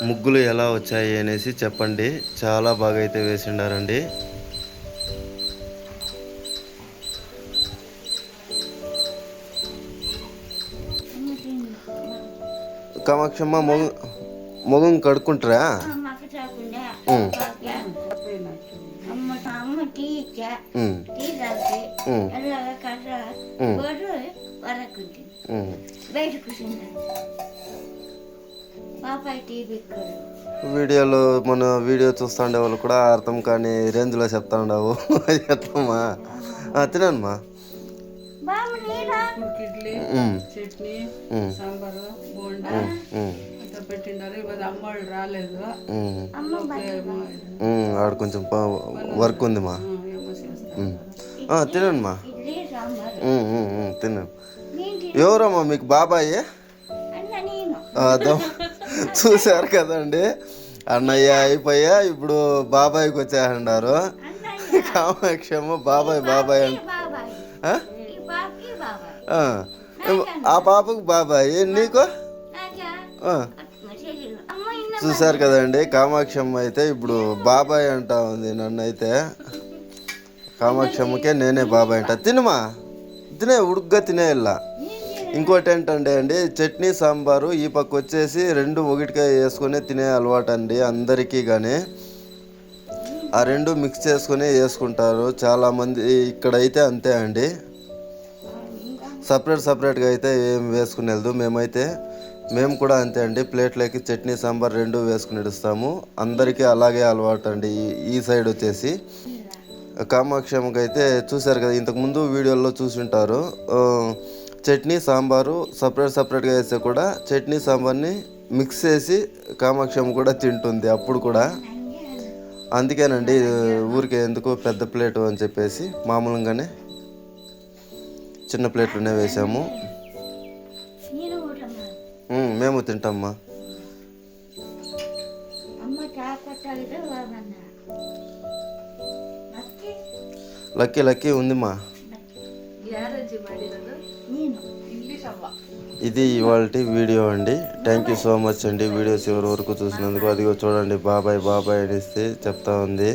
ముగ్గులు ఎలా వచ్చాయి అనేసి చెప్పండి. చాలా బాగా అయితే వేసిండారండి. కామాక్షమ్మ మొగం కడుక్కుంటారా? వీడియోలో మన వీడియో చూస్తుండే వాళ్ళు కూడా అర్థం కాని రేంజ్లో చెప్తా ఉండవు. ఎట్లమ్మా తినమ్మా. చట్నీ సాంబారు బోండా పెట్టిండారు. అమ్మోళ్ళు రాలేదు, ఆడ కొంచెం వర్క్ ఉందిమా. తినమ్మా, తిన్నాను. ఎవరమ్మా మీకు బాబాయ్? చూశారు కదండి, అన్నయ్య అయిపోయా ఇప్పుడు బాబాయ్కి వచ్చేస్తున్నారు. కామాక్షమ్మ బాబాయ్ బాబాయ్ అంట. ఆ పాపకు బాబాయ్, నీకు? చూశారు కదండి, కామాక్షమ్మ అయితే ఇప్పుడు బాబాయ్ అంటా ఉంది. నన్ను అయితే కామాక్షమ్మకే నేనే బాబాయ్ అంట. తినమా, తినే ఉడుగ్గా తినేయాల. ఇంకోటి ఏంటంటే అండి, చట్నీ సాంబారు ఈ పక్క వచ్చేసి రెండు ఒకటిగా వేసుకొని తినే అలవాటు అండి అందరికీ. కానీ ఆ రెండు మిక్స్ చేసుకొని వేసుకుంటారు చాలామంది. ఇక్కడైతే అంతే అండి, సపరేట్గా అయితే ఏం వేసుకుని వెళ్దు. మేము కూడా అంతే అండి, ప్లేట్లోకి చట్నీ సాంబార్ రెండు వేసుకుని ఇస్తాము. అందరికీ అలాగే అలవాటు అండి. ఈ సైడ్ వచ్చేసి కామాక్షమ్మకి అయితే చూశారు కదా, ఇంతకుముందు వీడియోలో చూసుంటారు. చట్నీ సాంబారు సపరేట్గా వేస్తే కూడా చట్నీ సాంబార్ని మిక్స్ చేసి కామాక్షమ్మ కూడా తింటుంది అప్పుడు కూడా. అందుకేనండి ఊరికే ఎందుకు పెద్ద ప్లేటు అని చెప్పేసి మామూలుగానే చిన్న ప్లేట్లోనే వేసాము. మేము తింటామ్మా. లక్కీ ఉందిమ్మా. ఇది ఇవాళ వీడియో అండి. థ్యాంక్ యూ సో మచ్ అండి వీడియోస్ ఎవరి వరకు చూసినందుకు. అదిగో చూడండి బాబాయ్ అనేసి చెప్తా ఉంది.